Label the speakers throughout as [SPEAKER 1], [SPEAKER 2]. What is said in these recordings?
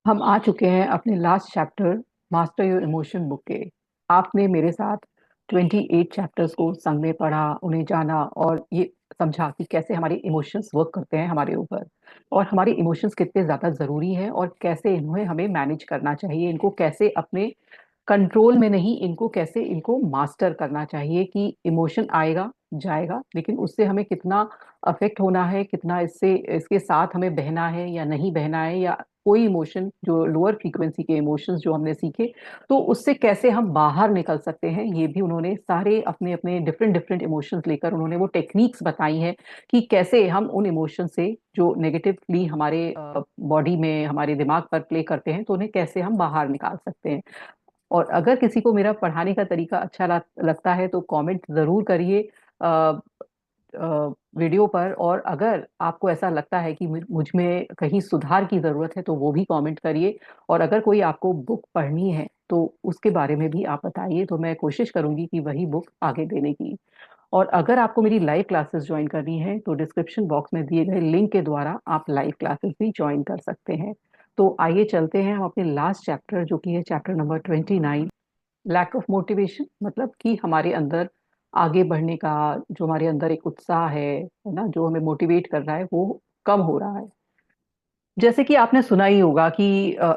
[SPEAKER 1] हम आ चुके हैं अपने last chapter master your emotion book के। आपने मेरे साथ 28 चैप्टर्स को संग में पढ़ा, उन्हें जाना और ये समझा कि कैसे हमारे इमोशंस वर्क करते हैं हमारे ऊपर, और हमारे इमोशंस कितने ज़्यादा ज़रूरी हैं और कैसे इन्हें हमें मैनेज करना चाहिए, इनको कैसे अपने कंट्रोल में नहीं, इनको कैसे इनको मास्टर करना चाहिए कि इमोशन आएगा जाएगा, लेकिन उससे हमें कितना अफेक्ट होना है, कितना इससे इसके साथ हमें बहना है या नहीं बहना है, या कोई इमोशन जो लोअर फ्रीक्वेंसी के इमोशंस जो हमने सीखे तो उससे कैसे हम बाहर निकल सकते हैं। ये भी उन्होंने सारे अपने अपने डिफरेंट डिफरेंट इमोशंस लेकर उन्होंने वो टेक्निक्स बताई हैं कि कैसे हम उन इमोशन से जो नेगेटिवली हमारे बॉडी में हमारे दिमाग पर प्ले करते हैं तो उन्हें कैसे हम बाहर निकाल सकते हैं। और अगर किसी को मेरा पढ़ाने का तरीका अच्छा लगता है तो कमेंट जरूर करिए वीडियो पर, और अगर आपको ऐसा लगता है कि मुझ में कहीं सुधार की जरूरत है तो वो भी कमेंट करिए। और अगर कोई आपको बुक पढ़नी है तो उसके बारे में भी आप बताइए, तो मैं कोशिश करूंगी कि वही बुक आगे देने की। और अगर आपको मेरी लाइव क्लासेस ज्वाइन करनी है तो डिस्क्रिप्शन बॉक्स में दिए गए लिंक के द्वारा आप लाइव क्लासेस भी ज्वाइन कर सकते हैं। तो आइए चलते हैं हम अपने लास्ट चैप्टर, जो कि है chapter number 29, lack of motivation, मतलब कि हमारे अंदर आगे बढ़ने का, जो हमारे अंदर एक उत्साह है ना, जो हमें मोटिवेट कर रहा है वो कम हो रहा है। जैसे कि आपने सुना ही होगा कि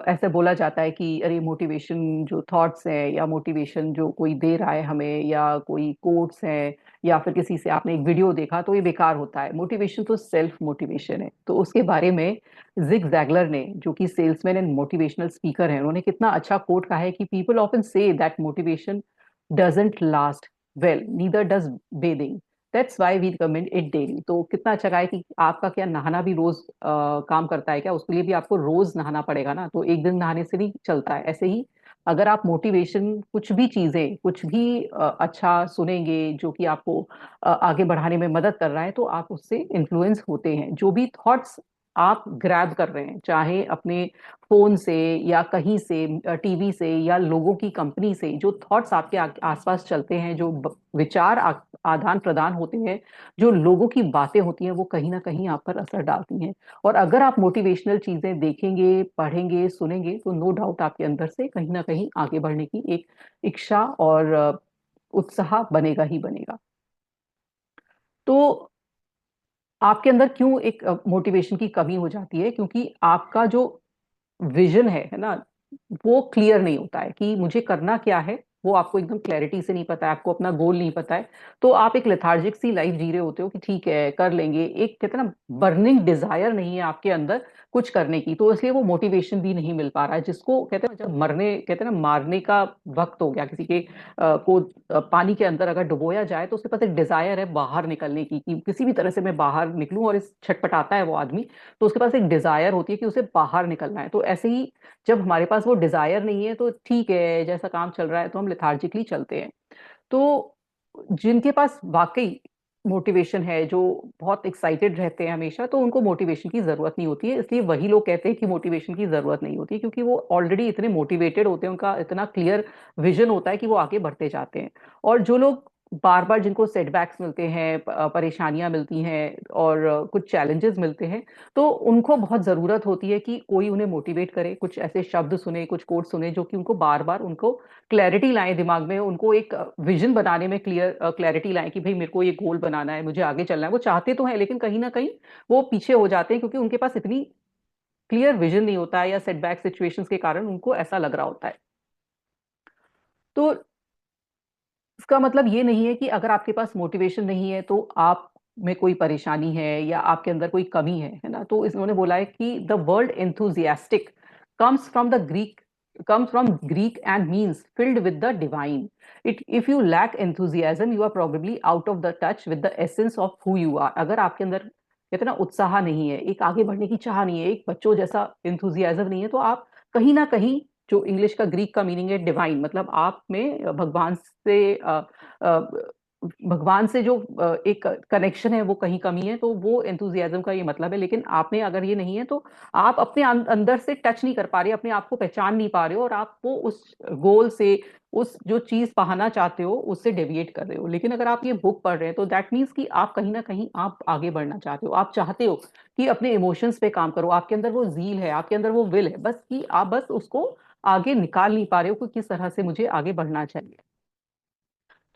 [SPEAKER 1] ऐसे बोला जाता है कि अरे मोटिवेशन जो थॉट्स है या मोटिवेशन जो कोई दे रहा है हमें या कोई कोट्स है या फिर किसी से आपने एक वीडियो देखा तो ये बेकार होता है। मोटिवेशन तो सेल्फ मोटिवेशन है। तो उसके बारे में जिग जैगलर ने, जो कि सेल्समैन एंड मोटिवेशनल स्पीकर हैं, उन्होंने कितना अच्छा कोट कहा है कि people often say that motivation doesn't last well, neither does bathing, that's why we recommend it daily. तो कितना अच्छा कहा है कि आपका क्या नहाना भी रोज काम करता है क्या, उसके लिए भी आपको रोज नहाना पड़ेगा ना, तो एक दिन नहाने से नहीं चलता है। ऐसे ही अगर आप मोटिवेशन कुछ भी चीजें कुछ भी अच्छा सुनेंगे जो कि आपको आगे बढ़ाने में मदद कर रहा है तो आप उससे इन्फ्लुएंस होते हैं। जो भी थॉट्स आप ग्रैब कर रहे हैं, चाहे अपने फोन से या कहीं से, टीवी से या लोगों की कंपनी से, जो थॉट्स आपके आसपास चलते हैं, जो विचार आदान प्रदान होते हैं, जो लोगों की बातें होती हैं, वो कहीं ना कहीं आप पर असर डालती हैं। और अगर आप मोटिवेशनल चीजें देखेंगे, पढ़ेंगे, सुनेंगे तो नो डाउट आपके अंदर से कहीं ना कहीं आगे बढ़ने की एक इच्छा और उत्साह बनेगा ही बनेगा। तो आपके अंदर क्यों एक मोटिवेशन की कमी हो जाती है? क्योंकि आपका जो विजन है ना, वो क्लियर नहीं होता है कि मुझे करना क्या है। वो आपको एकदम क्लैरिटी से नहीं पता है, आपको अपना गोल नहीं पता है। तो आप एक लेथार्जिक सी लाइफ जी रहे होते हो कि ठीक है कर लेंगे, एक कहते हैं ना बर्निंग डिजायर नहीं है आपके अंदर कुछ करने की, तो इसलिए वो मोटिवेशन भी नहीं मिल पा रहा है। जिसको कहते हैं जब मरने, कहते हैं ना मारने का वक्त हो गया किसी के को पानी के अंदर अगर डुबोया जाए तो उसके पास एक डिजायर है बाहर निकलने की, कि किसी भी तरह से मैं बाहर निकलूं, और इस छटपटाता है वो आदमी, तो उसके पास एक डिजायर होती है कि उसे बाहर निकलना है। तो ऐसे ही जब हमारे पास वो डिजायर नहीं है तो ठीक है जैसा काम चल रहा है तो हम लेथार्जिकली चलते हैं। तो जिनके पास वाकई मोटिवेशन है, जो बहुत एक्साइटेड रहते हैं हमेशा, तो उनको मोटिवेशन की जरूरत नहीं होती है। इसलिए वही लोग कहते हैं कि मोटिवेशन की जरूरत नहीं होती, क्योंकि वो ऑलरेडी इतने मोटिवेटेड होते हैं, उनका इतना क्लियर विजन होता है कि वो आगे बढ़ते जाते हैं। और जो लोग बार बार, जिनको सेटबैक्स मिलते हैं, परेशानियां मिलती हैं और कुछ चैलेंजेस मिलते हैं, तो उनको बहुत जरूरत होती है कि कोई उन्हें मोटिवेट करे, कुछ ऐसे शब्द सुने, कुछ कोट सुने जो कि उनको बार बार उनको क्लैरिटी लाएं दिमाग में, उनको एक विजन बनाने में क्लैरिटी लाएं कि भाई मेरे को ये गोल बनाना है, मुझे आगे चलना है। वो चाहते तो हैं लेकिन कहीं ना कहीं वो पीछे हो जाते हैं, क्योंकि उनके पास इतनी क्लियर विजन नहीं होता है, या सेटबैक सिचुएशंस के कारण उनको ऐसा लग रहा होता है। तो इसका मतलब ये नहीं है कि अगर आपके पास मोटिवेशन नहीं है तो आप में कोई परेशानी है या आपके अंदर कोई कमी है ना। तो इन्होंने बोला है कि the word enthusiastic comes from the Greek comes from Greek and means filled with the divine. If you lack enthusiasm, you are probably out of the touch with the essence of who you are. अगर आपके अंदर कहते हैं ना उत्साह नहीं है, एक आगे बढ़ने की चाह नहीं है, एक बच्चों जैसा enthusiasm नहीं है, तो आप कहीं ना कहीं, जो इंग्लिश का ग्रीक का मीनिंग है डिवाइन, मतलब आप में भगवान से भगवान से जो एक कनेक्शन है वो कहीं कमी है, तो वो एंथुजियाज्म का ये मतलब है। लेकिन आप में अगर ये नहीं है तो आप अपने अंदर से टच नहीं कर पा रहे, अपने आप को पहचान नहीं पा रहे हो, और आप वो उस गोल से, उस जो चीज पाना चाहते हो उससे डेविएट कर रहे हो। लेकिन अगर आप ये बुक पढ़ रहे हैं तो दैट मीन्स कि आप कहीं ना कहीं आप आगे बढ़ना चाहते हो, आप चाहते हो कि अपने इमोशंस पे काम करो, आपके अंदर वो जील है, आपके अंदर वो विल है, बस कि आप बस उसको आगे निकाल नहीं पा रहे हो कि किस तरह से मुझे आगे बढ़ना चाहिए।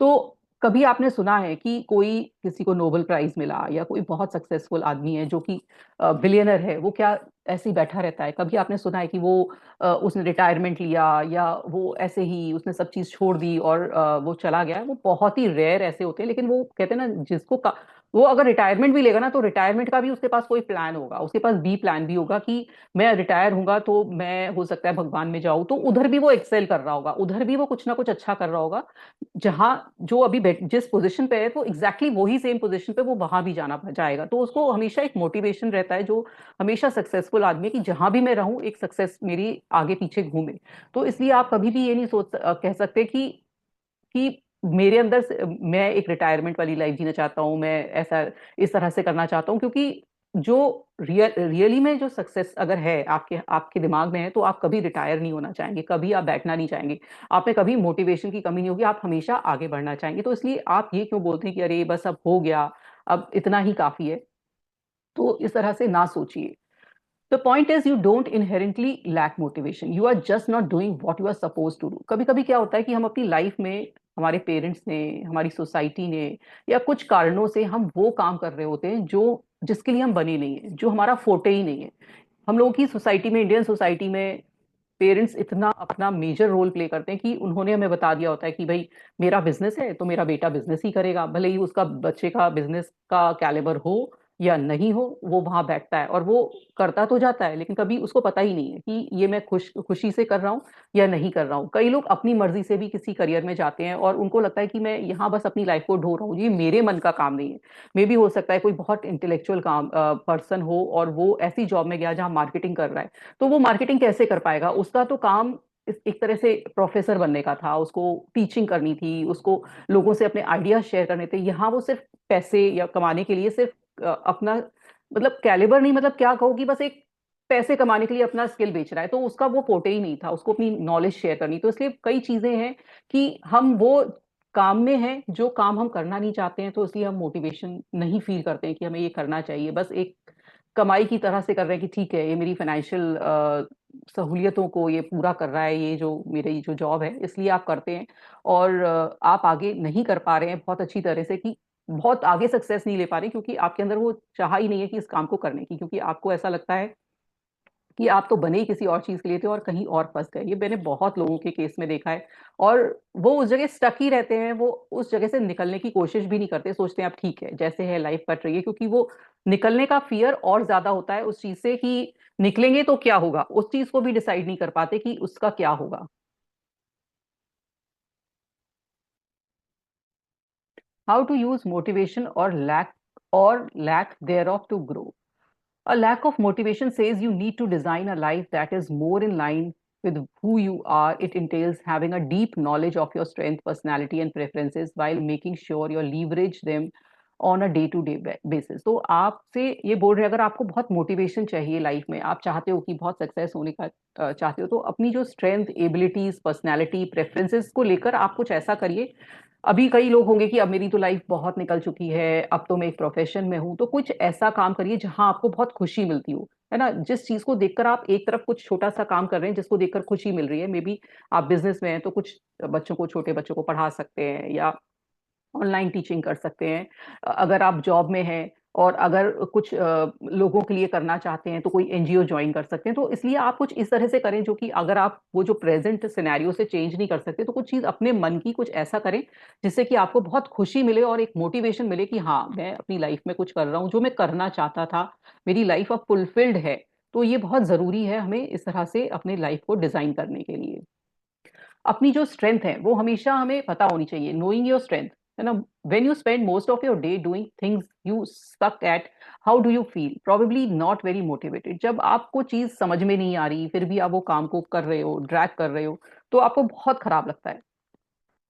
[SPEAKER 1] तो कभी आपने सुना है कि कोई, किसी को नोबेल प्राइज मिला या कोई बहुत सक्सेसफुल आदमी है जो कि बिलियनर है, वो क्या ऐसे ही बैठा रहता है? कभी आपने सुना है कि वो उसने रिटायरमेंट लिया या वो ऐसे ही उसने सब चीज छोड़ दी और वो चला गया? वो बहुत ही रेयर ऐसे होते हैं। लेकिन वो कहते हैं ना, वो अगर रिटायरमेंट भी लेगा ना तो रिटायरमेंट का भी उसके पास कोई प्लान होगा, उसके पास बी प्लान भी होगा कि मैं रिटायर होऊंगा तो मैं हो सकता है भगवान में जाऊं, तो उधर भी वो एक्सेल कर रहा होगा, उधर भी वो कुछ ना कुछ अच्छा कर रहा होगा। जहां जो अभी जिस पोजीशन पे है वो एग्जैक्टली वही सेम पोजीशन पे वो वहां भी जाना जाएगा। तो उसको हमेशा एक मोटिवेशन रहता है, जो हमेशा सक्सेसफुल आदमी है, कि जहां भी मैं रहूं एक सक्सेस मेरी आगे पीछे घूमे। तो इसलिए आप कभी भी ये नहीं कह सकते कि मेरे अंदर मैं एक रिटायरमेंट वाली लाइफ जीना चाहता हूँ, मैं ऐसा इस तरह से करना चाहता हूँ। क्योंकि जो रियली में जो सक्सेस अगर है आपके आपके दिमाग में है, तो आप कभी रिटायर नहीं होना चाहेंगे, कभी आप बैठना नहीं चाहेंगे, आप में कभी मोटिवेशन की कमी नहीं होगी, आप हमेशा आगे बढ़ना चाहेंगे। तो इसलिए आप ये क्यों बोलते हैं कि अरे बस अब हो गया, अब इतना ही काफी है? तो इस तरह से ना सोचिए। The point is you don't inherently lack motivation. You are just not doing what you are supposed to do. कभी कभी क्या होता है कि हम अपनी लाइफ में, हमारे पेरेंट्स ने, हमारी सोसाइटी ने, या कुछ कारणों से हम वो काम कर रहे होते हैं जो जिसके लिए हम बने नहीं है, जो हमारा फोटे ही नहीं है। हम लोगों की सोसाइटी में, इंडियन सोसाइटी में, पेरेंट्स इतना अपना मेजर रोल प्ले करते हैं कि उन्होंने हमें बता दिया होता है कि भाई मेरा बिजनेस है तो मेरा बेटा बिजनेस ही करेगा, भले ही उसका बच्चे का बिजनेस का कैलिबर हो या नहीं हो, वो वहां बैठता है और वो करता तो जाता है, लेकिन कभी उसको पता ही नहीं है कि ये मैं खुशी से कर रहा हूँ या नहीं कर रहा हूँ। कई लोग अपनी मर्जी से भी किसी करियर में जाते हैं और उनको लगता है कि मैं यहाँ बस अपनी लाइफ को ढो रहा हूँ, ये मेरे मन का काम नहीं है। मे भी हो सकता है कोई बहुत इंटेलेक्चुअल काम पर्सन हो और वो ऐसी जॉब में गया जहाँ मार्केटिंग कर रहा है, तो वो मार्केटिंग कैसे कर पाएगा? उसका तो काम एक तरह से प्रोफेसर बनने का था, उसको टीचिंग करनी थी, उसको लोगों से अपने आइडियाज शेयर करने थे। यहाँ वो सिर्फ पैसे या कमाने के लिए सिर्फ अपना, मतलब कैलिबर नहीं, मतलब क्या कहो कि बस एक पैसे कमाने के लिए अपना स्किल बेच रहा है, तो उसका वो फोटे ही नहीं था, उसको अपनी नॉलेज शेयर करनी। तो इसलिए कई चीजें हैं कि हम वो काम में हैं जो काम हम करना नहीं चाहते हैं, तो इसलिए हम मोटिवेशन नहीं फील करते हैं कि हमें ये करना चाहिए। बस एक कमाई की तरह से कर रहे हैं कि ठीक है, ये मेरी फाइनेंशियल सहूलियतों को ये पूरा कर रहा है, ये जो मेरी जो जॉब है, इसलिए आप करते हैं। और आप आगे नहीं कर पा रहे हैं बहुत अच्छी तरह से, कि बहुत आगे सक्सेस नहीं ले पा रहे, क्योंकि आपके अंदर वो चाह ही नहीं है कि इस काम को करने की, क्योंकि आपको ऐसा लगता है कि आप तो बने ही किसी और चीज के लिए थे और कहीं और फंस गए। ये मैंने बहुत लोगों के केस में देखा है। और वो उस जगह स्टक ही रहते हैं, वो उस जगह से निकलने की कोशिश भी नहीं करते, सोचते हैं अब ठीक है जैसे है लाइफ कट रही है, क्योंकि वो निकलने का फियर और ज्यादा होता है उस चीज से कि निकलेंगे तो क्या होगा, उस चीज को भी डिसाइड नहीं कर पाते कि उसका क्या होगा। हाउ टू यूज मोटिवेशन और lack there of to grow. A lack of motivation says you need to design a life that is more in line with who you are. It entails having a deep knowledge of your strength, personality, and preferences while making sure you leverage them on a day to day basis. तो आपसे ये बोल रहे हैं, अगर आपको बहुत motivation चाहिए लाइफ में, आप चाहते हो कि बहुत सक्सेस होने का चाहते हो, तो अपनी जो स्ट्रेंथ, एबिलिटीज, पर्सनैलिटी, प्रेफरेंसेस को लेकर आप कुछ ऐसा करिए। अभी कई लोग होंगे कि अब मेरी तो लाइफ बहुत निकल चुकी है, अब तो मैं एक प्रोफेशन में हूं, तो कुछ ऐसा काम करिए जहां आपको बहुत खुशी मिलती हो, है ना? जिस चीज को देखकर आप एक तरफ कुछ छोटा सा काम कर रहे हैं जिसको देखकर खुशी मिल रही है, मे बी आप बिजनेस में हैं तो कुछ बच्चों को, छोटे बच्चों को पढ़ा सकते हैं, या ऑनलाइन टीचिंग कर सकते हैं। अगर आप जॉब में हैं और अगर कुछ लोगों के लिए करना चाहते हैं तो कोई एनजीओ ज्वाइन कर सकते हैं। तो इसलिए आप कुछ इस तरह से करें जो कि, अगर आप वो जो प्रेजेंट सिनेरियो से चेंज नहीं कर सकते, तो कुछ चीज अपने मन की कुछ ऐसा करें जिससे कि आपको बहुत खुशी मिले और एक मोटिवेशन मिले कि हाँ, मैं अपनी लाइफ में कुछ कर रहा हूँ जो मैं करना चाहता था, मेरी लाइफ अब फुलफिल्ड है। तो ये बहुत जरूरी है हमें इस तरह से अपने लाइफ को डिजाइन करने के लिए। अपनी जो स्ट्रेंथ है वो हमेशा हमें पता होनी चाहिए, नोइंग योर स्ट्रेंथ, है ना? When you spend most of your day doing things you suck at, how do you feel? Probably not very motivated. जब आपको चीज समझ में नहीं आ रही फिर भी आप वो काम को कर रहे हो, ड्रैग कर रहे हो, तो आपको बहुत खराब लगता है।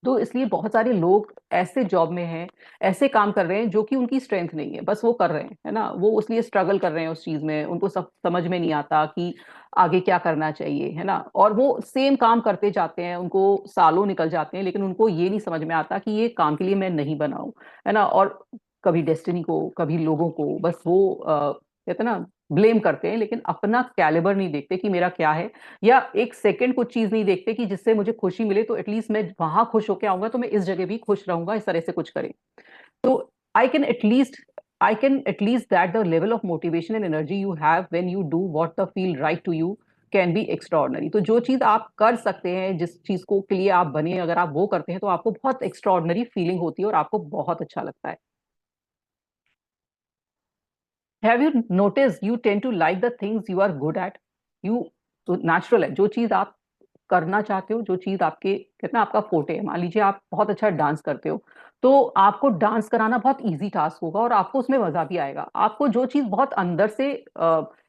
[SPEAKER 1] तो इसलिए बहुत सारे लोग ऐसे जॉब में हैं, ऐसे काम कर रहे हैं जो कि उनकी स्ट्रेंथ नहीं है, बस वो कर रहे हैं, है ना, वो इसलिए स्ट्रगल कर रहे हैं उस चीज में, उनको सब समझ में नहीं आता कि आगे क्या करना चाहिए, है ना, और वो सेम काम करते जाते हैं, उनको सालों निकल जाते हैं, लेकिन उनको ये नहीं समझ में आता कि ये काम के लिए मैं नहीं बना हूं, है ना, और कभी डेस्टिनी को, कभी लोगों को, बस वो कहते हैं ना, ब्लेम करते हैं, लेकिन अपना कैलिबर नहीं देखते कि मेरा क्या है, या एक सेकंड कुछ चीज नहीं देखते कि जिससे मुझे खुशी मिले, तो एटलीस्ट मैं वहां खुश होकर आऊंगा तो मैं इस जगह भी खुश रहूंगा, इस तरह से कुछ करें। तो I can at least I can at least that the level of motivation and energy you have when you do what the feel right to you can be extraordinary. तो जो चीज आप कर सकते हैं, जिस चीज को के लिए आप बने, अगर आप वो करते हैं तो आपको बहुत एक्स्ट्राऑर्डिनरी फीलिंग होती है और आपको बहुत अच्छा लगता है। Have you notice you tend to like the things you are good at. You, तो नेचुरल है, जो चीज आप करना चाहते हो, जो चीज आपके कितना आपका फोटे है, मान लीजिए आप बहुत अच्छा डांस करते हो, तो आपको डांस कराना बहुत इजी टास्क होगा और आपको उसमें मजा भी आएगा। आपको जो चीज बहुत अंदर से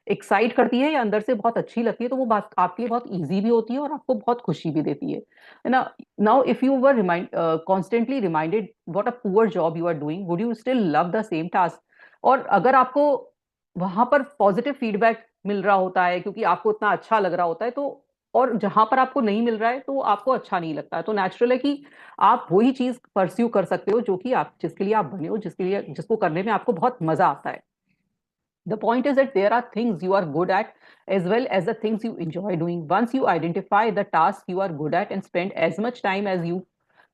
[SPEAKER 1] एक्साइट करती है या अंदर से बहुत अच्छी लगती है, तो वो बात आपके लिए बहुत इजी भी होती है और आपको बहुत खुशी भी देती है ना। Now if you were remind constantly reminded what a poor job you are doing, would you still love the same task? और अगर आपको वहां पर पॉजिटिव फीडबैक मिल रहा होता है क्योंकि आपको इतना अच्छा लग रहा होता है, तो और जहां पर आपको नहीं मिल रहा है तो आपको अच्छा नहीं लगता है, तो नेचुरल है कि आप वही चीज परस्यू कर सकते हो जो कि आप, जिसके लिए आप बने हो, जिसके लिए, जिसको करने में आपको बहुत मजा आता है। The point is that there are things you are good at as well as the things you enjoy doing. Once you identify the task you are good at and spend as much time as you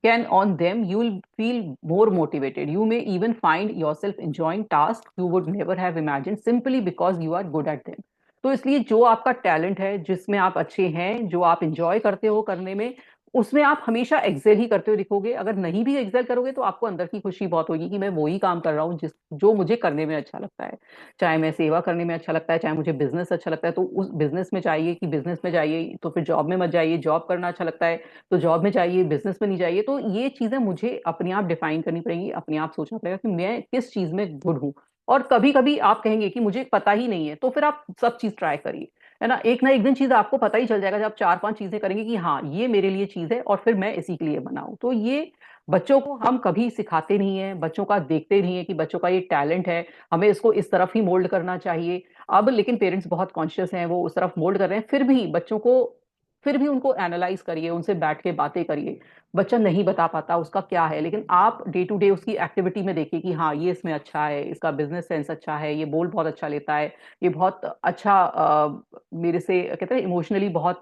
[SPEAKER 1] can on them, you will feel more motivated. You may even find yourself enjoying tasks you would never have imagined simply because you are good at them. तो इसलिए जो आपका talent है, जिसमें आप अच्छे हैं, जो आप इंजॉय करते हो करने में, उसमें आप हमेशा एक्सेल ही करते हो दिखोगे। अगर नहीं भी एक्सेल करोगे तो आपको अंदर की खुशी बहुत होगी कि मैं वही काम कर रहा हूँ जिस जो मुझे करने में अच्छा लगता है। चाहे मैं सेवा करने में अच्छा लगता है, चाहे मुझे बिजनेस अच्छा लगता है, तो उस बिजनेस में जाइए, कि बिजनेस में जाइए तो फिर जॉब में मत जाइए, जॉब करना अच्छा लगता है तो जॉब में जाइए, बिजनेस में नहीं जाइए। तो ये चीजें मुझे अपने आप डिफाइन करनी पड़ेंगी, अपने आप सोचना पड़ेगा कि मैं किस चीज में गुड हूँ। और कभी कभी आप कहेंगे कि मुझे पता ही नहीं है, तो फिर आप सब चीज ट्राई करिए, है ना एक दिन चीज आपको पता ही चल जाएगा जब आप चार पांच चीजें करेंगे कि हाँ ये मेरे लिए चीज है और फिर मैं इसी के लिए बनाऊं। तो ये बच्चों को हम कभी सिखाते नहीं है, बच्चों का देखते नहीं है कि बच्चों का ये टैलेंट है, हमें इसको इस तरफ ही मोल्ड करना चाहिए। अब लेकिन पेरेंट्स बहुत कॉन्शियस हैं, वो उस तरफ मोल्ड कर रहे हैं, फिर भी बच्चों को, फिर भी उनको एनालाइज करिए, उनसे बैठ के बातें करिए। बच्चा नहीं बता पाता उसका क्या है, लेकिन आप डे टू डे उसकी एक्टिविटी में देखिए कि हाँ ये इसमें अच्छा है, इसका बिजनेस सेंस अच्छा है, ये बोल बहुत अच्छा लेता है, ये बहुत अच्छा मेरे से कहते हैं इमोशनली बहुत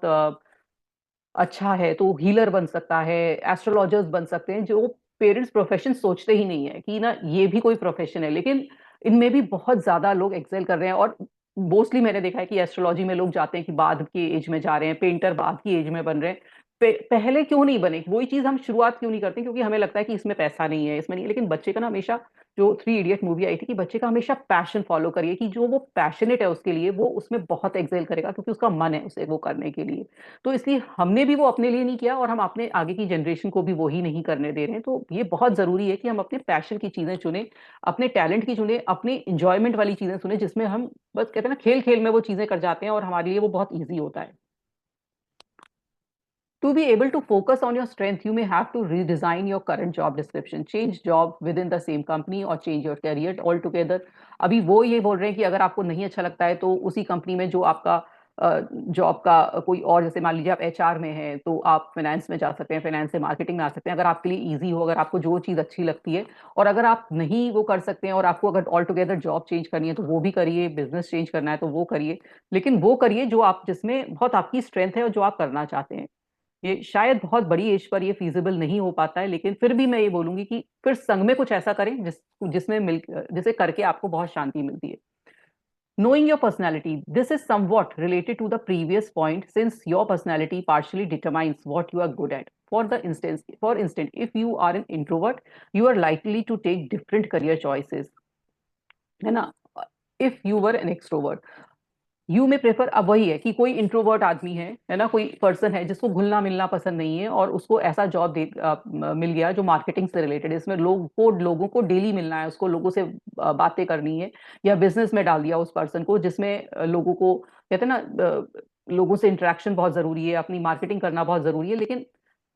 [SPEAKER 1] अच्छा है, तो हीलर बन सकता है, एस्ट्रोलॉजर्स बन सकते हैं, जो पेरेंट्स प्रोफेशन सोचते ही नहीं है कि ना ये भी कोई प्रोफेशन है, लेकिन इनमें भी बहुत ज्यादा लोग एक्सेल कर रहे हैं। और मोस्टली मैंने देखा है कि एस्ट्रोलॉजी में लोग जाते हैं कि बाद की एज में जा रहे हैं, पेंटर बाद की एज में बन रहे हैं। पहले क्यों नहीं बने, वही चीज हम शुरुआत क्यों नहीं करते, क्योंकि हमें लगता है कि इसमें पैसा नहीं है, इसमें नहीं है। लेकिन बच्चे का ना हमेशा, जो थ्री इडियट मूवी आई थी, कि बच्चे का हमेशा पैशन फॉलो करिए, कि जो वो पैशनेट है उसके लिए वो उसमें बहुत एक्सेल करेगा, क्योंकि उसका मन है उसे वो करने के लिए। तो इसलिए हमने भी वो अपने लिए नहीं किया और हम अपने आगे की जनरेशन को भी वो ही नहीं करने दे रहे हैं। तो ये बहुत जरूरी है कि हम अपने पैशन की चीजें चुने, अपने टैलेंट की चुने, अपनी इंजॉयमेंट वाली चीजें चुने, जिसमें हम बस कहते हैं ना खेल खेल में वो चीजें कर जाते हैं और हमारे लिए वो बहुत ईजी होता है। To be able to focus on your strength, you may have to redesign your current job description, change job within the same company or change your career altogether. अभी वो ये बोल रहे हैं कि अगर आपको नहीं अच्छा लगता है तो उसी कंपनी में जो आपका जॉब का कोई और, जैसे मान लीजिए आप एचआर में हैं तो आप फाइनेंस में जा सकते हैं, फाइनेंस से मार्केटिंग में आ सकते हैं, अगर आपके लिए इजी हो, अगर आपको जो चीज़ अच्छी लगती है। और अगर आप नहीं वो कर सकते हैं और आपको अगर ऑल टुगेदर जॉब चेंज करनी है तो वो भी करिए, बिजनेस चेंज करना है तो वो करिए, लेकिन वो करिए जो आप, जिसमें बहुत आपकी स्ट्रेंथ है और जो आप करना चाहते हैं। ये शायद बहुत बड़ी एज पर ये फीजिबल नहीं हो पाता है, लेकिन फिर भी मैं ये बोलूंगी कि फिर संग में कुछ ऐसा करें जिसमें मिल जिसे करके आपको बहुत शांति मिलती है। Knowing your personality. This is somewhat related to the previous point, since your personality partially determines what you are good at. For instance, if you are an introvert, you are likely to take different career choices. है ना? If you were an extrovert, you में prefer, अब वही है कि कोई introvert आदमी है ना, कोई पर्सन है जिसको घुलना मिलना पसंद नहीं है और उसको ऐसा जॉब मिल गया जो मार्केटिंग से रिलेटेड है, इसमें लोगों को डेली मिलना है, उसको लोगों से बातें करनी है, या बिजनेस में डाल दिया उस पर्सन को जिसमें लोगों को कहते हैं ना लोगों से इंटरेक्शन बहुत जरूरी है, अपनी मार्केटिंग करना बहुत जरूरी है, लेकिन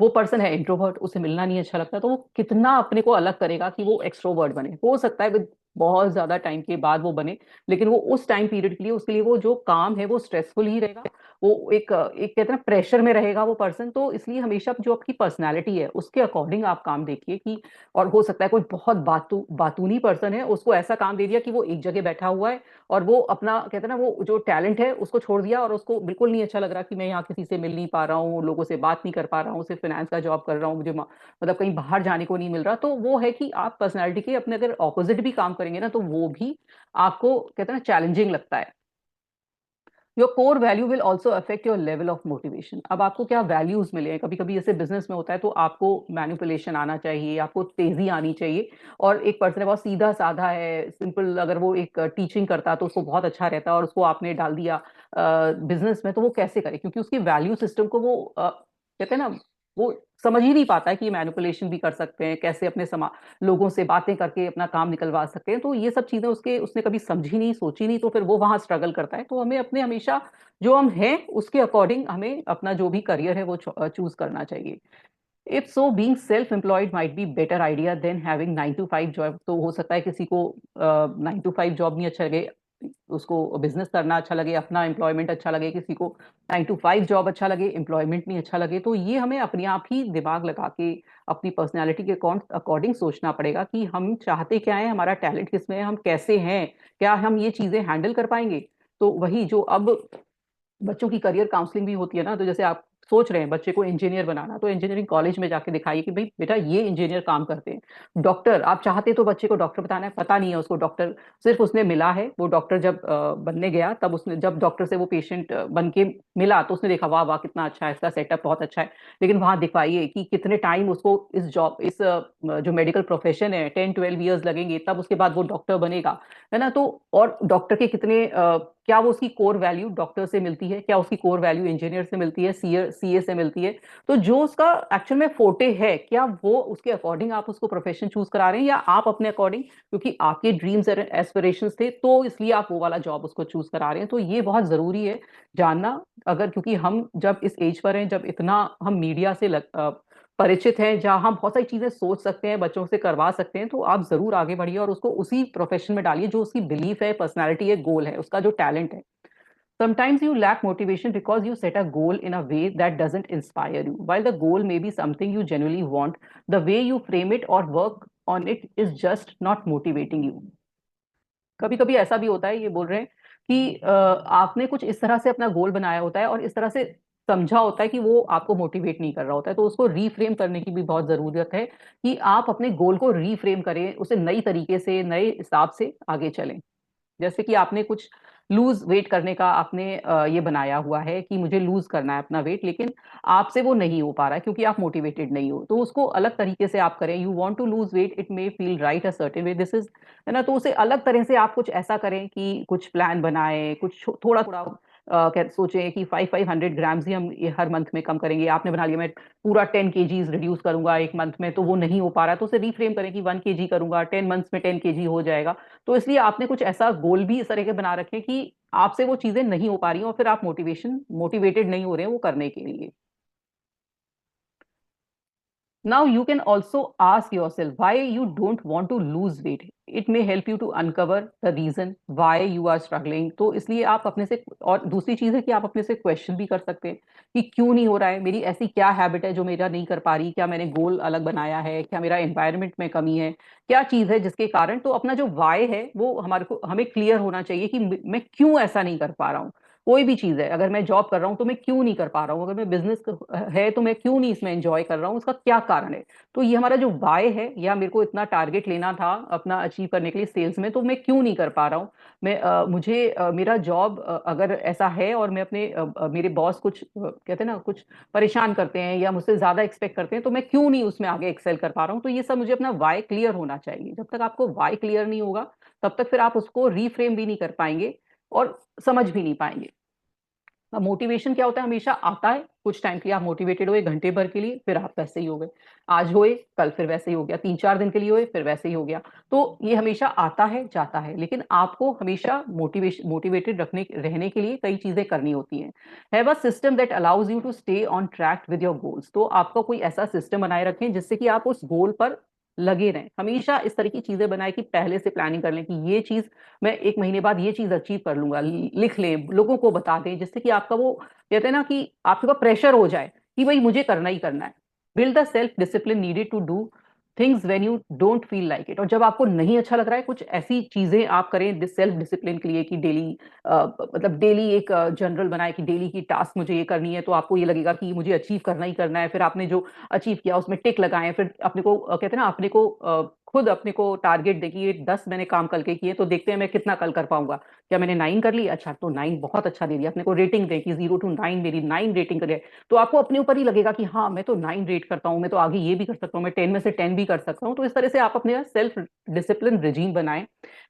[SPEAKER 1] वो पर्सन है इंट्रोवर्ट, उसे मिलना नहीं अच्छा लगता, तो वो कितना अपने को अलग करेगा कि वो एक्सट्रोवर्ट बने। हो सकता है विद बहुत ज्यादा टाइम के बाद वो बने, लेकिन वो उस टाइम पीरियड के लिए, उसके लिए वो जो काम है वो स्ट्रेसफुल ही रहेगा। वो एक कहते हैं ना प्रेशर में रहेगा वो पर्सन। तो इसलिए हमेशा जो आपकी पर्सनैलिटी है उसके अकॉर्डिंग आप काम देखिए कि। और हो सकता है कोई बहुत बातूनी पर्सन है, उसको ऐसा काम दे दिया कि वो एक जगह बैठा हुआ है और वो अपना कहते हैं ना वो जो टैलेंट है उसको छोड़ दिया, और उसको बिल्कुल नहीं अच्छा लग रहा कि मैं यहाँ किसी से मिल नहीं पा रहा हूँ, लोगों से बात नहीं कर पा रहा हूँ, सिर्फ फाइनेंस का जॉब कर रहा हूँ, मुझे मतलब कहीं बाहर जाने को नहीं मिल रहा। तो वो है कि आप पर्सनैलिटी के अपने अगर ऑपोजिट भी काम करेंगे ना, तो वो भी आपको कहते हैं ना चैलेंजिंग लगता है। Your core value will also affect your level of motivation. अब आपको क्या वैल्यूज मिले हैं, कभी कभी जैसे बिजनेस में होता है तो आपको मैनिपुलेशन आना चाहिए, आपको तेजी आनी चाहिए। और एक पर्सन है बहुत सीधा साधा है, सिंपल, अगर वो एक टीचिंग करता तो उसको बहुत अच्छा रहता, और उसको आपने डाल दिया बिजनेस में, तो वो कैसे करे, क्योंकि उसकी वैल्यू सिस्टम को वो कहते हैं ना वो समझ ही नहीं पाता है कि मैनिपुलेशन भी कर सकते हैं, कैसे अपने लोगों से बातें करके अपना काम निकलवा सकते हैं। तो ये सब चीजें उसने कभी समझी नहीं, सोची नहीं, तो फिर वो वहां स्ट्रगल करता है। तो हमें अपने हमेशा जो हम हैं उसके अकॉर्डिंग हमें अपना जो भी करियर है वो चूज करना चाहिए। If so being self employed might be better idea than having 9 to 5 job. तो हो सकता है किसी को 9 to 5 जॉब नहीं अच्छा लगे, उसको बिजनेस करना अच्छा लगे, अपना एम्प्लॉयमेंट अच्छा लगे, किसी को 9 to 5 जॉब अच्छा लगे, एम्प्लॉयमेंट नहीं अच्छा लगे। तो ये हमें अपने आप ही दिमाग लगा के अपनी पर्सनैलिटी के अकॉर्डिंग सोचना पड़ेगा कि हम चाहते क्या है, हमारा टैलेंट किसमें है, हम कैसे हैं, क्या हम ये चीजें हैंडल कर पाएंगे। तो वही जो अब बच्चों की करियर काउंसलिंग भी होती है ना, तो जैसे आप सोच रहे हैं बच्चे को इंजीनियर बनाना, तो इंजीनियरिंग कॉलेज में जाके दिखाइए कि भाई बेटा ये इंजीनियर काम करते हैं। डॉक्टर आप चाहते तो बच्चे को डॉक्टर बताना है, पता नहीं है उसको डॉक्टर, सिर्फ उसने मिला है वो डॉक्टर जब बनने गया, तब उसने जब डॉक्टर से वो पेशेंट बन के मिला तो उसने देखा वाह वाह कितना अच्छा है, इसका सेटअप बहुत अच्छा है। लेकिन वहां दिखाइए कि कितने टाइम उसको जो मेडिकल प्रोफेशन है 10-12 ईयर्स लगेंगे, तब उसके बाद वो डॉक्टर बनेगा, है ना। तो और डॉक्टर के कितने क्या वो उसकी कोर वैल्यू डॉक्टर से मिलती है, क्या उसकी कोर वैल्यू इंजीनियर से मिलती है, सीए से मिलती है। तो जो उसका एक्चुअल में फोटे है, क्या वो उसके अकॉर्डिंग आप उसको प्रोफेशन चूज करा रहे हैं, या आप अपने अकॉर्डिंग क्योंकि आपके ड्रीम्स और एस्पिरेशंस थे तो इसलिए आप वो वाला जॉब उसको चूज करा रहे हैं। तो ये बहुत जरूरी है जानना। अगर क्योंकि हम जब इस एज पर हैं, जब इतना हम मीडिया से परिचित हैं, जहां हम बहुत सारी चीजें सोच सकते हैं, बच्चों से करवा सकते हैं, तो आप जरूर आगे बढ़िए और उसको उसी प्रोफेशन में डालिए जो उसकी बिलीफ है, पर्सनैलिटी है, गोल है, उसका जो टैलेंट है। Sometimes you lack motivation because you set a goal in a way that doesn't inspire you. While the goal may be something you genuinely want, the way you frame it or work on it is just not motivating you. कभी कभी ऐसा भी होता है, ये बोल रहे हैं कि आपने कुछ इस तरह से अपना गोल बनाया होता है और इस तरह से समझा होता है कि वो आपको मोटिवेट नहीं कर रहा होता है, तो उसको रीफ्रेम करने की भी बहुत जरूरत है कि आप अपने गोल को रीफ्रेम करें, उसे नई तरीके से नए हिसाब से आगे चलें। जैसे कि आपने कुछ लूज वेट करने का आपने ये बनाया हुआ है कि मुझे लूज करना है अपना वेट, लेकिन आपसे वो नहीं हो पा रहा है क्योंकि आप मोटिवेटेड नहीं हो, तो उसको अलग तरीके से आप करें। You want to lose weight, it may feel right a certain way, this is, है ना। तो उसे अलग तरह से आप कुछ ऐसा करें कि कुछ प्लान बनाएं, कुछ थोड़ा थोड़ा सोचें कि 500 ग्राम्स ही हम ये हर मंथ में कम करेंगे। आपने बना लिया मैं पूरा 10 kgs रिड्यूस करूंगा एक मंथ में, तो वो नहीं हो पा रहा है, तो उसे रिफ्रेम करें कि 1 kg करूंगा, 10 मंथ्स में 10 kg हो जाएगा। तो इसलिए आपने कुछ ऐसा गोल भी इस तरह के बना रखे कि आपसे वो चीजें नहीं हो पा रही हैं और फिर आप मोटिवेटेड नहीं हो रहे हैं वो करने के लिए। Now you can also ask yourself why you don't want to lose weight. It may help you to uncover the reason why you are struggling. तो इसलिए आप अपने से, और दूसरी चीज है कि आप अपने से क्वेश्चन भी कर सकते हैं कि क्यों नहीं हो रहा है, मेरी ऐसी क्या हैबिट है जो मेरा नहीं कर पा रही, क्या मैंने गोल अलग बनाया है, क्या मेरा एनवायरनमेंट में कमी है, क्या चीज है जिसके कारण। तो अपना जो वाई है वो हमें क्लियर होना चाहिए कि मैं क्यों ऐसा नहीं कर पा रहा हूँ। कोई भी चीज है, अगर मैं जॉब कर रहा हूँ तो मैं क्यों नहीं कर पा रहा हूँ, अगर मैं बिजनेस है तो मैं क्यों नहीं इसमें एंजॉय कर रहा हूँ, उसका क्या कारण है। तो ये हमारा जो वाई है, या मेरे को इतना टारगेट लेना था अपना अचीव करने के लिए सेल्स में, तो मैं क्यों नहीं कर पा रहा हूँ। मेरा जॉब अगर ऐसा है और मैं मेरे बॉस कुछ कहते हैं ना कुछ परेशान करते हैं या मुझसे ज्यादा एक्सपेक्ट करते हैं, तो मैं क्यों नहीं उसमें आगे एक्सेल कर पा रहा हूँ। तो ये सब मुझे अपना वाई क्लियर होना चाहिए। जब तक आपको वाई क्लियर नहीं होगा तब तक फिर आप उसको रीफ्रेम भी नहीं कर पाएंगे और समझ भी नहीं पाएंगे। मोटिवेशन क्या होता है, हमेशा आता है, कुछ टाइम के लिए आप मोटिवेटेड हुए, घंटे भर के लिए, फिर आप वैसे ही हो गए। आज होए, कल फिर वैसे ही हो गया, 3-4 दिन के लिए हुए, फिर वैसे ही हो गया। तो ये हमेशा आता है, जाता है, लेकिन आपको हमेशा मोटिवेटेड रखने रहने के लिए कई चीजें करनी होती हैं। Have a system that allows you to stay on track with your goals. तो आपका कोई ऐसा सिस्टम बनाए रखें जिससे कि आप उस गोल पर लगे रहें। हमेशा इस तरह की चीजें बनाए कि पहले से प्लानिंग कर लें कि ये चीज मैं 1 महीने बाद ये चीज अचीव कर लूंगा, लिख लें, लोगों को बता दें, जिससे कि आपका वो कहते हैं ना कि आपके पास प्रेशर हो जाए कि भाई मुझे करना ही करना है। Build the self discipline needed to do things when you don't feel like it. और जब आपको नहीं अच्छा लग रहा है, कुछ ऐसी चीजें आप करें सेल्फ डिसिप्लिन के लिए कि डेली मतलब डेली एक जनरल बनाए कि डेली की टास्क मुझे ये करनी है, तो आपको ये लगेगा कि मुझे अचीव करना ही करना है। फिर आपने जो अचीव किया उसमें टिक लगाएं, फिर अपने को कहते हैं ना, अपने को खुद अपने को टारगेट दे कि ये 10 मैंने काम कल के किए, तो देखते हैं मैं कितना कल कर पाऊंगा। क्या मैंने 9 कर ली? अच्छा, तो 9 बहुत अच्छा दे दिया। अपने को रेटिंग दे कि 0 to 9 मेरी 9 रेटिंग करे, तो आपको अपने ऊपर ही लगेगा कि हाँ मैं तो 9 रेट करता हूँ, मैं तो आगे ये भी कर सकता हूँ, मैं 10 में से 10 भी कर सकता हूँ। तो इस तरह से आप अपने सेल्फ डिसिप्लिन रिजीम बनाएं।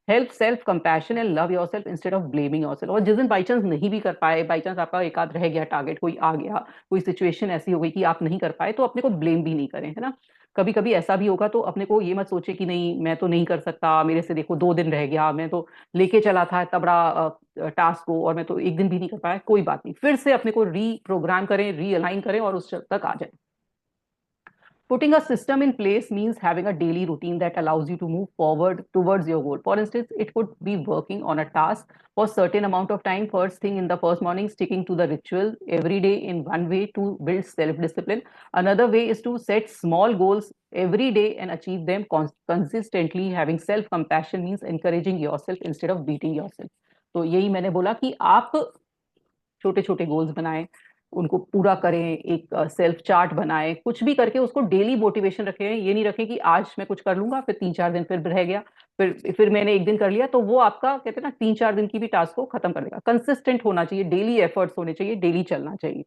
[SPEAKER 1] Help self compassion and love your self instead of blaming your self. और जिस दिन बाई चांस नहीं भी कर पाए, बाई चांस आपका एक आध रह गया टारगेट, कोई आ गया, कोई सिचुएशन ऐसी हो गई कि आप नहीं कर पाए, तो अपने को ब्लेम भी नहीं करें, है ना। कभी कभी ऐसा भी होगा तो अपने को ये मत सोचे कि नहीं मैं तो नहीं कर सकता, मेरे से देखो 2 दिन रह गया, मैं तो लेके चला था इतना बड़ा टास्क को और मैं तो एक दिन भी नहीं कर पाया। कोई बात नहीं, फिर से अपने को रीप्रोग्राम करें, रीअलाइन करें और उस तक आ जाए। Putting a system in place means having a daily routine that allows you to move forward towards your goal. For instance, it could be working on a task for a certain amount of time, first thing in the first morning, sticking to the ritual every day in one way to build self-discipline. Another way is to set small goals every day and achieve them consistently. Having self-compassion means encouraging yourself instead of beating yourself. तो यही मैंने बोला कि आप छोटे छोटे goals बनाएं, उनको पूरा करें, एक सेल्फ चार्ट बनाएं, कुछ भी करके उसको डेली मोटिवेशन रखें। ये नहीं रखें कि आज मैं कुछ कर लूंगा, फिर 3-4 दिन फिर रह गया, फिर मैंने एक दिन कर लिया, तो वो आपका कहते हैं ना 3-4 दिन की भी टास्क को खत्म कर देगा। कंसिस्टेंट होना चाहिए, डेली एफर्ट्स होने चाहिए, डेली चलना चाहिए।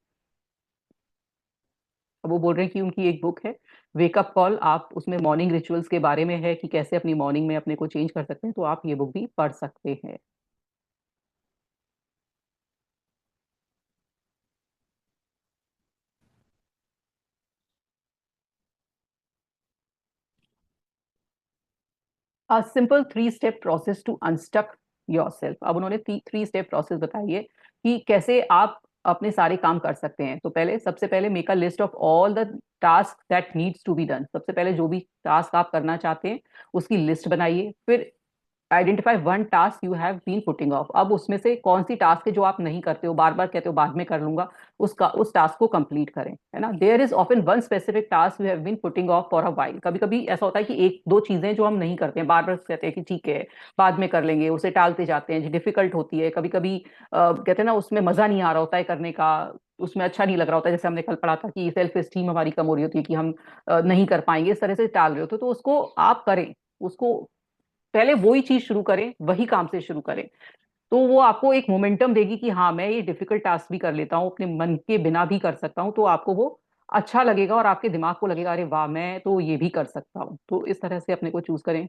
[SPEAKER 1] अब वो बोल रहे हैं कि उनकी एक बुक है वेकअप कॉल, आप उसमें मॉर्निंग रिचुअल्स के बारे में है कि कैसे अपनी मॉर्निंग में अपने को चेंज कर सकते हैं, तो आप ये बुक भी पढ़ सकते हैं। A simple 3 step process to unstuck yourself. अब उन्होंने 3 स्टेप प्रोसेस बताई है कि कैसे आप अपने सारे काम कर सकते हैं। तो पहले, सबसे पहले, make a list of all the task that needs to be done. सबसे पहले जो भी टास्क आप करना चाहते हैं उसकी लिस्ट बनाइए। फिर identify one task you have been putting off. अब उसमें से कौन सी टास्क है जो आप नहीं करते हो, बार बार कहते हो बाद में कर लूंगा, उसका उस टास्क को कंप्लीट करें, है ना। There is often one specific task you have been putting off for a while. कभी कभी ऐसा होता है कि एक दो चीजें जो हम नहीं करते हैं, बार बार कहते हैं कि ठीक है बाद में कर लेंगे, उसे टालते जाते हैं, डिफिकल्ट होती है कभी कभी, कहते हैं ना उसमें मजा नहीं आ रहा होता है करने का, उसमें अच्छा नहीं लग रहा होता है। जैसे हमने कल पढ़ा था कि सेल्फ एस्टीम हमारी कम हो रही होती है कि हम नहीं कर पाएंगे, इस तरह से टाल रहे होते, तो उसको आप करें, उसको पहले वही चीज शुरू करें, वही काम से शुरू करें। तो वो आपको एक मोमेंटम देगी कि हाँ मैं ये डिफिकल्ट टास्क भी कर लेता हूँ, अपने मन के बिना भी कर सकता हूँ, तो आपको वो अच्छा लगेगा और आपके दिमाग को लगेगा अरे वाह मैं तो ये भी कर सकता हूँ। तो इस तरह से अपने को चूज करें।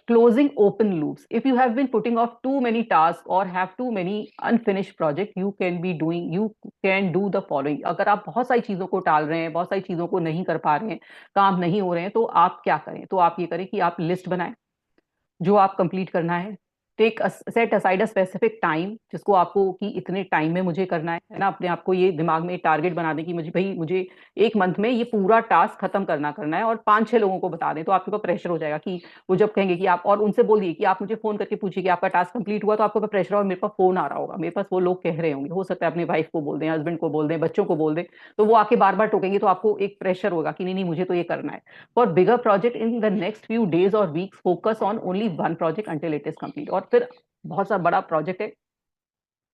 [SPEAKER 1] Closing open loops. If you have been putting off too many tasks or have too many unfinished projects, you can do the following. अगर आप बहुत सारी चीजों को टाल रहे हैं, बहुत सारी चीजों को नहीं कर पा रहे हैं, काम नहीं हो रहे हैं, तो आप क्या करें? तो आप ये करें कि आप लिस्ट बनाएं जो आप कंप्लीट करना है। Take set aside a specific time, जिसको आपको कि इतने टाइम में मुझे करना है ना। अपने आप को ये दिमाग में टारगेट बना दें कि मुझे 1 मंथ में ये पूरा टास्क खत्म करना है, और 5-6 लोगों को बता दें, तो आपके ऊपर प्रेशर हो जाएगा कि वो जब कहेंगे कि आप, और उनसे बोल दिए कि आप मुझे फोन करके पूछिए कि आपका टास्क कंप्लीट हुआ, तो आपके ऊपर प्रेशर, और मेरे पास फोन आ रहा होगा, मेरे पास वो लोग कह रहे होंगे, हो सकता है अपनी वाइफ को बोल दें, हस्बैंड को बोल दें, बच्चों को बोल दें, तो वो आके बार बार टोकेंगे, तो आपको एक प्रेशर होगा कि नहीं नहीं मुझे तो ये करना है। For bigger project in the next few days or weeks, focus on only one project until it is complete. और फिर बहुत सा बड़ा प्रोजेक्ट है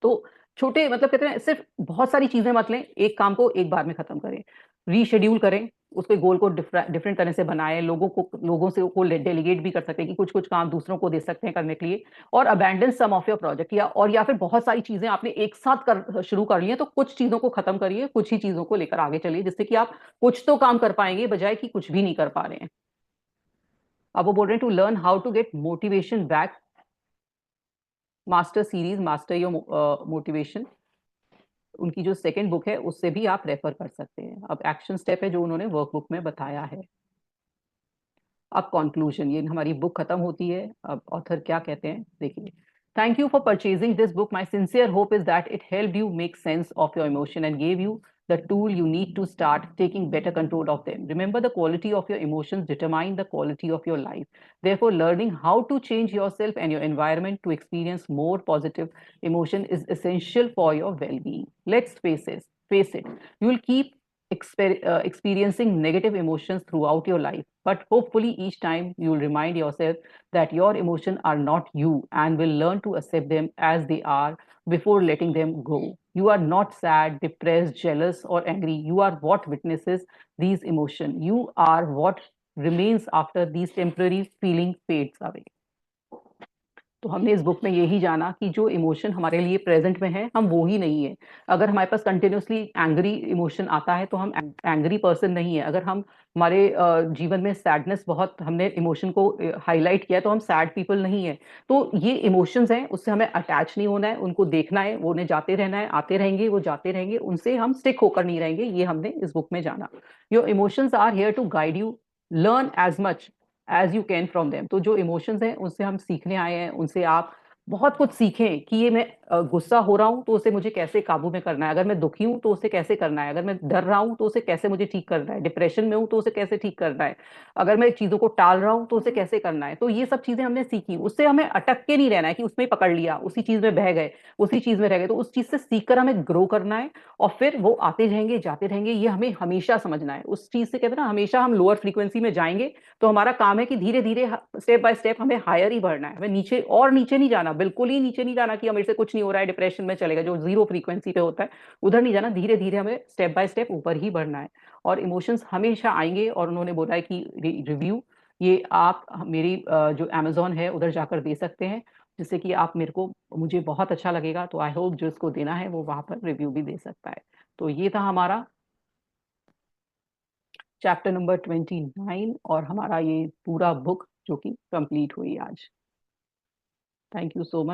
[SPEAKER 1] तो छोटे, मतलब कहते हैं सिर्फ बहुत सारी चीजें मत लें, एक काम को एक बार में खत्म करें, रीशेड्यूल करें, उसके गोल को डिफरेंट तरह से बनाएं, लोगों से को डेलीगेट भी कर सकते हैं कि कुछ कुछ काम दूसरों को दे सकते हैं करने के लिए। और abandon some of your project, या फिर बहुत सारी चीजें आपने एक साथ शुरू कर ली हैं, तो कुछ चीजों को खत्म करिए, कुछ ही चीजों को लेकर आगे चलिए, जिससे कि आप कुछ तो काम कर पाएंगे बजाय कि कुछ भी नहीं कर पा रहे हैं। अब वो बोल रहे हैं to learn how to get motivation back, master series, master your motivation. उनकी जो सेकंड बुक है उससे भी आप रेफर कर सकते हैं। अब एक्शन स्टेप है जो उन्होंने वर्कबुक में बताया है। अब कंक्लूजन, ये हमारी बुक खत्म होती है। अब ऑथर क्या कहते हैं देखिए। Thank you for purchasing this book, my sincere hope is that it help you make sense of your emotion and gave you the tool you need to start taking better control of them. Remember, the quality of your emotions determine the quality of your life. Therefore, learning how to change yourself and your environment to experience more positive emotion is essential for your well-being. Let's face it, you will keep experiencing negative emotions throughout your life, but hopefully each time you will remind yourself that your emotions are not you and will learn to accept them as they are before letting them go. You are not sad, depressed, jealous, or angry. You are what witnesses these emotions. You are what remains after these temporary feeling fades away. तो हमने इस book में यही जाना कि जो emotion हमारे लिए प्रेजेंट में है हम वो ही नहीं है। अगर हमारे पास कंटिन्यूसली एंग्री इमोशन आता है तो हम एंग्री पर्सन नहीं है। अगर हम हमारे जीवन में सैडनेस बहुत हमने इमोशन को हाईलाइट किया है तो हम सैड पीपल नहीं है। तो ये इमोशंस हैं, उससे हमें अटैच नहीं होना है, उनको देखना है, वो उन्हें जाते रहना है, आते रहेंगे, वो जाते रहेंगे, उनसे हम स्टिक होकर नहीं रहेंगे। ये हमने इस बुक में जाना। Your emotions are here to guide you, learn as much as you can from them. तो जो इमोशंस हैं उनसे हम सीखने आए हैं, उनसे आप बहुत कुछ सीखें कि ये मैं गुस्सा हो रहा हूं तो उसे मुझे कैसे काबू में करना है, अगर मैं दुखी हूं तो उसे कैसे करना है, अगर मैं डर रहा हूं तो उसे कैसे मुझे ठीक करना है, डिप्रेशन में हूं तो उसे कैसे ठीक करना है, अगर मैं चीजों को टाल रहा हूं तो उसे कैसे करना है। तो ये सब चीजें हमने सीखी, उससे हमें अटक के नहीं रहना है कि उसमें पकड़ लिया, उसी चीज में बह गए, उसी चीज में रह गए। तो उस चीज से सीखकर हमें ग्रो करना है और फिर वो आते रहेंगे, जाते रहेंगे। ये हमें हमेशा समझना है। उस चीज से कहते हैं ना, हमेशा हम लोअर फ्रीक्वेंसी में जाएंगे तो हमारा काम है कि धीरे धीरे स्टेप बाय स्टेप हमें हायर ही बढ़ना है। हमें नीचे और नीचे नहीं जाना, बिल्कुल ही नीचे नहीं जाना कि मेरे से कुछ नहीं हो रहा है, डिप्रेशन में चलेगा जो जीरो फ्रीक्वेंसी पे होता है, उधर नहीं जाना। धीरे धीरे हमें स्टेप बाय स्टेप ऊपर ही बढ़ना है। और इमोशंस हमेशा आएंगे। और उन्होंने बोला है कि रिव्यू ये आप मेरी जो अमेजोन है उधर जाकर दे सकते हैं, जिससे कि आप मेरे को मुझे बहुत अच्छा लगेगा। तो आई होप जो इसको देना है वो वहां पर रिव्यू भी दे सकता है। तो ये था हमारा चैप्टर नंबर 29 और हमारा ये पूरा बुक जो कि कंप्लीट हुई आज। Thank you so much.